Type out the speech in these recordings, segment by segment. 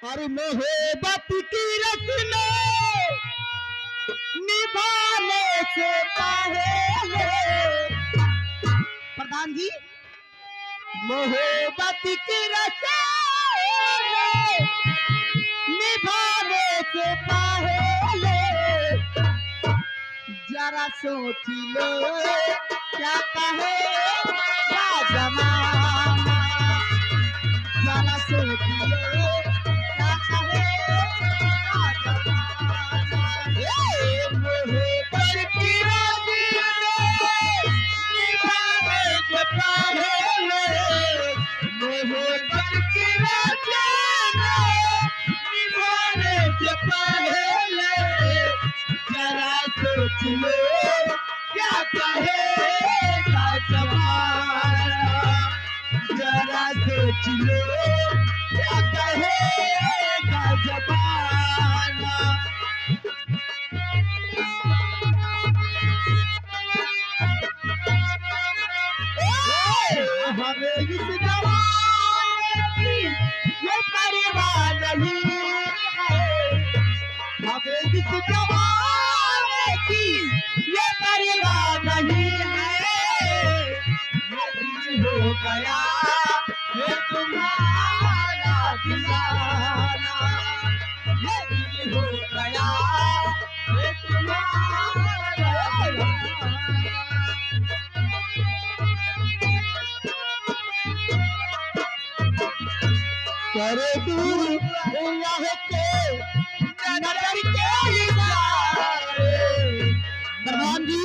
और मोहब्बत की रस्में निभाने से पहले प्रधान जी मोहब्बत की रस्में निभाने से पहले जरा सोच लो क्या कहेगा जमाना। जरा सोच लो क्या कहेगा जमाना। मोहब्बत की रस्में निभाने से पहले मोहब्बत की रस्में निभाने से पहले जरा सोच लो क्या कहेगा जमाना। जरा सोच लो क्या कहेगा जमाना। हमें इस जमाने की ये परवाह नहीं है। हमें इस जमाने की ये परवाह नहीं है। ये दिल हो गया ये तुम्हारा दीवाना। ये दिल हो गया ये तुम्हारा दीवाना। करे दूर अल्लाह के नजर के इशारे। प्रधान जी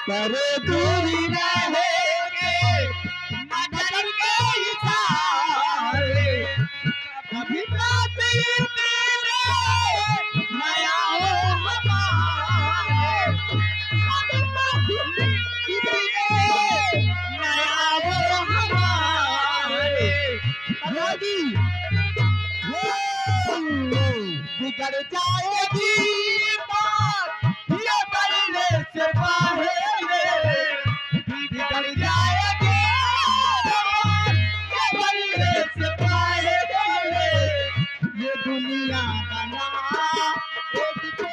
करे दूर रहेंगे नजर के इशारे। कभी कातिल मेरे नया हो हमारे। कभी कातिल किसी नया हो हमारे। दादी बिगड़ जाएगी